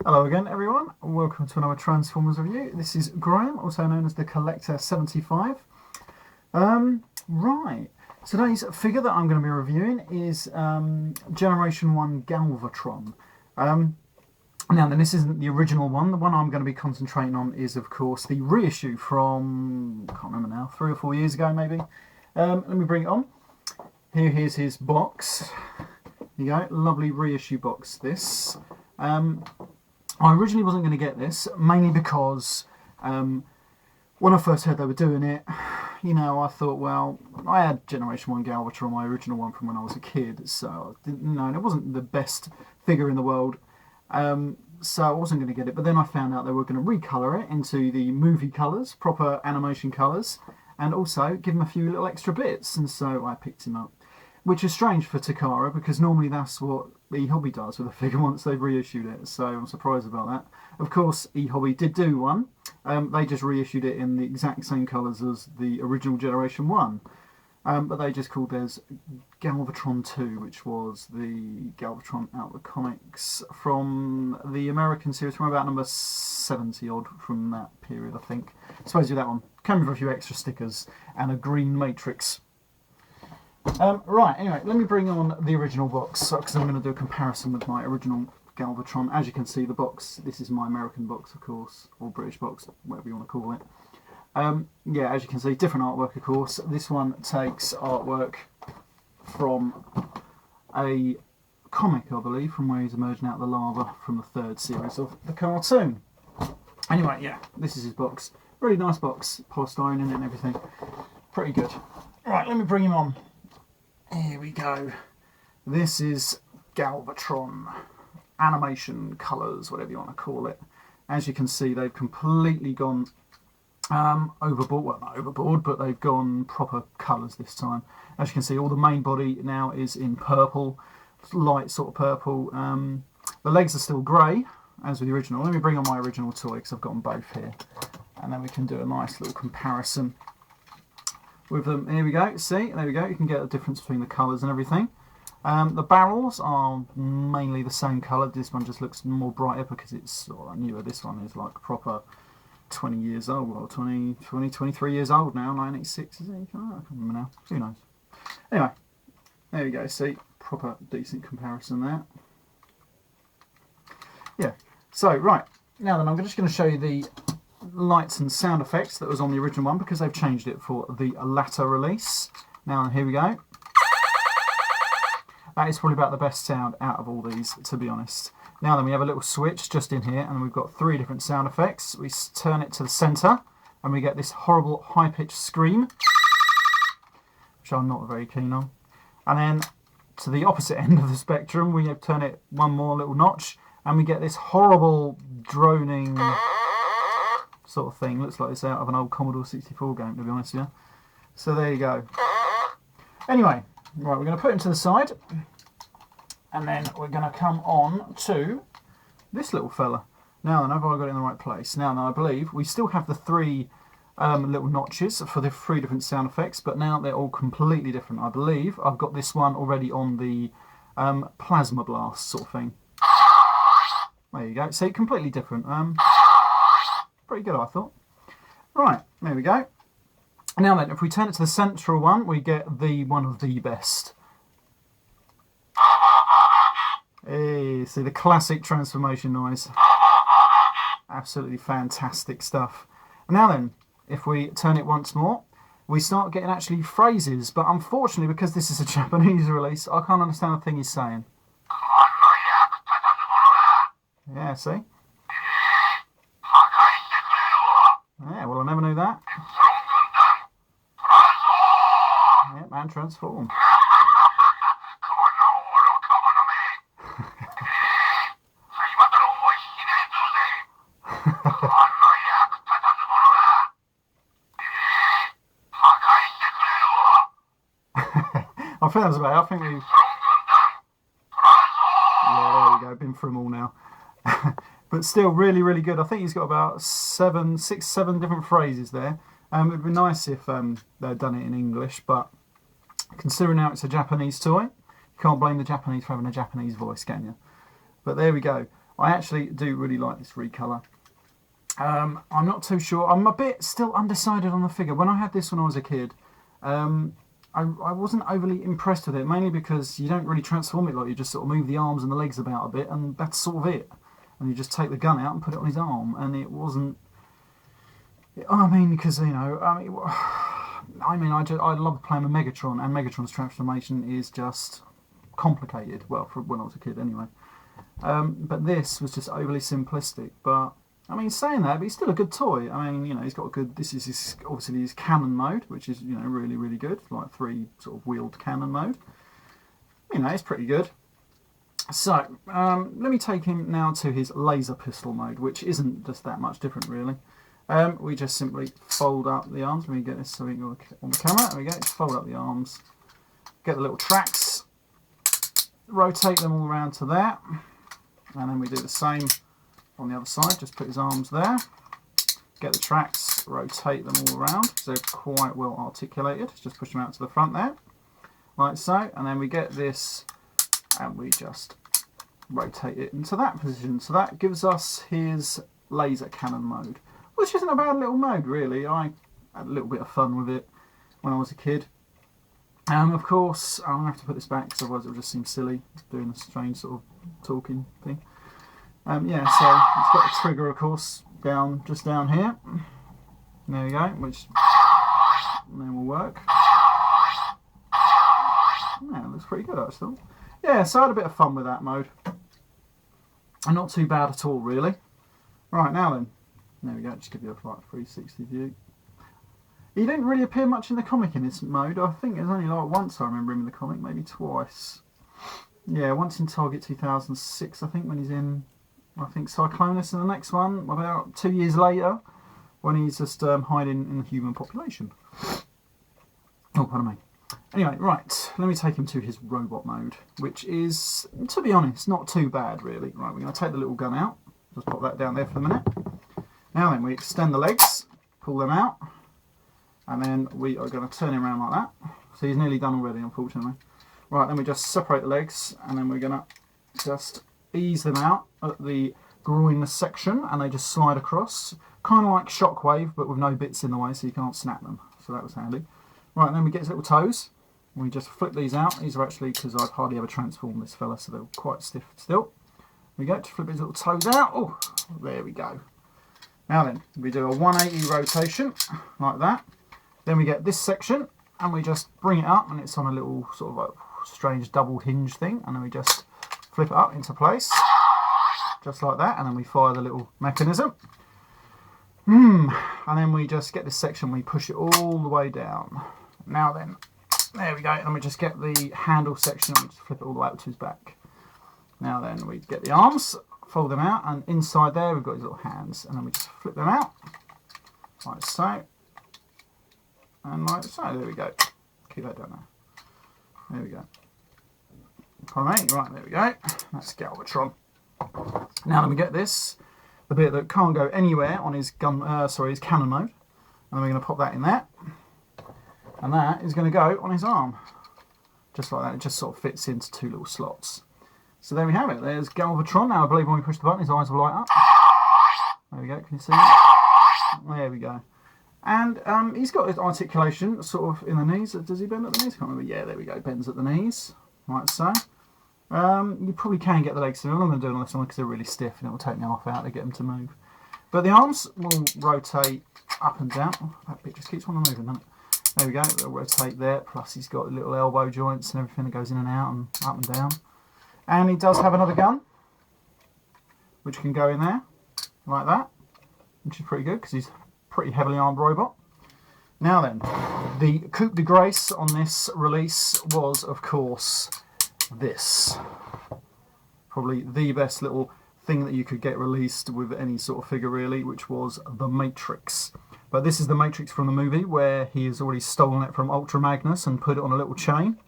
Hello again everyone, welcome to another Transformers review. This is Graham, also known as the Collector 75. Right, today's figure that I'm going to be reviewing is Generation 1 Galvatron. Now then, this isn't the original one. The one I'm going to be concentrating on is of course the reissue from, I can't remember now, 3 or 4 years ago maybe. Let me bring it on. Here's his box. There you go, lovely reissue box this. I originally wasn't going to get this, mainly because when I first heard they were doing it, you know, I thought, well, I had Generation 1 Galvatron, my original one from when I was a kid, so I didn't know, and it wasn't the best figure in the world, so I wasn't going to get it. But then I found out they were going to recolour it into the movie colours, proper animation colours, and also give him a few little extra bits, and so I picked him up. Which is strange for Takara, because normally that's what eHobby does with a figure once they've reissued it, so I'm surprised about that. Of course, eHobby did do one. They just reissued it in the exact same colours as the original Generation 1. But they just called theirs Galvatron 2, which was the Galvatron out of the comics from the American series from about number 70 odd from that period, I think. Supposedly that one. Came with a few extra stickers and a green matrix. Right, anyway, let me bring on the original box, because I'm going to do a comparison with my original Galvatron. As you can see, the box, this is my American box, of course, or British box, whatever you want to call it. Yeah, as you can see, different artwork, of course. This one takes artwork from a comic, I believe, from where he's emerging out of the lava from the 3rd series of the cartoon. Anyway, yeah, this is his box. Really nice box, polystyrene in it and everything. Pretty good. Right, let me bring him on. Here we go. This is Galvatron. Animation, colours, whatever you want to call it. As you can see, they've completely gone overboard. Well, not overboard, but they've gone proper colours this time. As you can see, all the main body now is in purple. Light sort of purple. The legs are still grey, as with the original. Let me bring on my original toy, because I've got them both here. And then we can do a nice little comparison with them. Here we go, see, there we go, you can get the difference between the colours and everything. The barrels are mainly the same colour. This one just looks more brighter because it's sort of newer. This one is like proper 20 years old, well 23 years old now, 1986 is it? I can't remember now, who knows. Anyway, there we go, see, proper decent comparison there. Yeah, so right, now then I'm just going to show you the lights and sound effects that was on the original one, because they've changed it for the latter release. Now here we go. That is probably about the best sound out of all these, to be honest. Now then, we have a little switch just in here, and we've got 3 different sound effects. We turn it to the centre and we get this horrible high-pitched scream, which I'm not very keen on. And then to the opposite end of the spectrum, we turn it one more little notch and we get this horrible droning sort of thing. Looks like it's out of an old Commodore 64 game, to be honest with you. So there you go. Anyway, right, we're going to put him to the side, and then we're going to come on to this little fella. Now then, have I got it in the right place? Now then, I believe we still have the 3 little notches for the 3 different sound effects, but now they're all completely different. I believe I've got this one already on the plasma blast sort of thing. There you go. See, completely different. Pretty good, I thought. Right, there we go. Now then, if we turn it to the central one, we get the one of the best. Hey, see the classic transformation noise. Absolutely fantastic stuff. Now then, if we turn it once more, we start getting actually phrases, but unfortunately, because this is a Japanese release, I can't understand a thing he's saying. Yeah, see? Yeah, well, I never knew that. Yeah, man, transform. I think that was about it. I think we... Yeah, there we go. Been through them all now. But still really, really good. I think he's got about 7 different phrases there. It'd be nice if they'd done it in English, but considering now it's a Japanese toy, you can't blame the Japanese for having a Japanese voice, can you? But there we go. I actually do really like this recolour. I'm not too sure. I'm a bit still undecided on the figure. When I had this when I was a kid, I wasn't overly impressed with it, mainly because you don't really transform it like you just sort of move the arms and the legs about a bit, and that's sort of it. And you just take the gun out and put it on his arm, and it wasn't. I mean, because you know, I love playing with Megatron, and Megatron's transformation is just complicated. Well, for when I was a kid, anyway. But this was just overly simplistic. But I mean, saying that, but he's still a good toy. I mean, you know, he's got a good. This is his, obviously his cannon mode, which is, you know, really, really good. Like 3 sort of wheeled cannon mode. You know, it's pretty good. So let me take him now to his laser pistol mode, which isn't just that much different, really. We just simply fold up the arms. Let me get this so we can go on the camera. There we go. Just fold up the arms. Get the little tracks. Rotate them all around to there. And then we do the same on the other side. Just put his arms there. Get the tracks. Rotate them all around. So they're quite well articulated. Just push them out to the front there. Like so. And then we get this and we just rotate it into that position. So that gives us his laser cannon mode, which isn't a bad little mode, really. I had a little bit of fun with it when I was a kid. Of course, I'm going to have to put this back because otherwise it will just seem silly doing a strange sort of talking thing. Yeah, so it's got the trigger, of course, just down here. There we go, which then will work. Yeah, it looks pretty good, actually. Yeah, so I had a bit of fun with that mode. And not too bad at all, really. Right, now then. There we go, just give you a like 360 view. He didn't really appear much in the comic in this mode. I think it's only like once I remember him in the comic, maybe twice. Yeah, once in Target 2006, I think, when he's in, I think, Cyclonus in the next one, about 2 years later, when he's just hiding in the human population. Oh, pardon me. Anyway, right, let me take him to his robot mode, which is, to be honest, not too bad, really. Right, we're going to take the little gun out. Just pop that down there for the minute. Now then, we extend the legs, pull them out, and then we are going to turn him around like that. So he's nearly done already, unfortunately. Right, then we just separate the legs, and then we're going to just ease them out at the groin section, and they just slide across. Kind of like Shockwave, but with no bits in the way, so you can't snap them. So that was handy. Right, and then we get his little toes. We just flip these out. These are actually, because I've hardly ever transformed this fella, so they're quite stiff still. We go to flip his little toes out. Oh, there we go. Now then, we do a 180 rotation, like that. Then we get this section, and we just bring it up, and it's on a little sort of a strange double hinge thing, and then we just flip it up into place, just like that, and then we fire the little mechanism. And then we just get this section, we push it all the way down. Now then, there we go, and we just get the handle section, and we just flip it all the way up to his back. Now then, we get the arms, fold them out, and inside there we've got his little hands, and then we just flip them out, like so, and like so. There we go. Keep that down there. There we go. Right, there we go. That's Galvatron. Now then, we get this, the bit that can't go anywhere on his his cannon mode, and then we're going to pop that in there, and that is going to go on his arm, just like that. It just sort of fits into 2 little slots. So there we have it. There's Galvatron. Now I believe when we push the button, his eyes will light up. There we go. Can you see? There we go. And he's got his articulation sort of in the knees. Does he bend at the knees? I can't remember. Yeah, there we go. Bends at the knees, like so. You probably can get the legs through. I'm not going to do it on this one because they're really stiff and it will take me half out to get them to move. But the arms will rotate up and down. Oh, that bit just keeps on moving, doesn't it? There we go. They'll rotate there. Plus he's got little elbow joints and everything that goes in and out and up and down. And he does have another gun, which can go in there, like that, which is pretty good because he's a pretty heavily armed robot. Now then, the coup de grace on this release was, of course, this. Probably the best little thing that you could get released with any sort of figure, really, which was the Matrix. But this is the Matrix from the movie, where he has already stolen it from Ultra Magnus and put it on a little chain.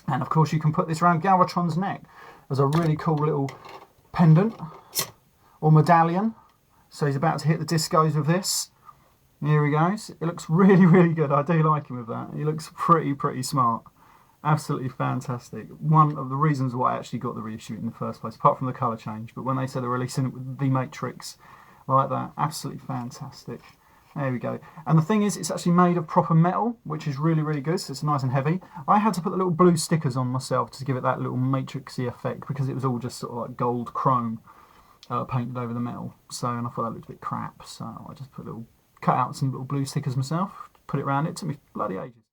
And of course you can put this around Galvatron's neck as a really cool little pendant or medallion. So he's about to hit the discos with this. Here he goes. It looks really, really good. I do like him with that. He looks pretty smart. Absolutely fantastic. One of the reasons why I actually got the reissue in the first place, apart from the colour change, but when they said they're releasing it with the Matrix, like that, absolutely fantastic. There we go. And the thing is, it's actually made of proper metal, which is really, really good, so it's nice and heavy. I had to put the little blue stickers on myself to give it that little matrixy effect, because it was all just sort of like gold chrome painted over the metal. So, and I thought that looked a bit crap, so I just cut out some little blue stickers myself, put it around it. It took me bloody ages.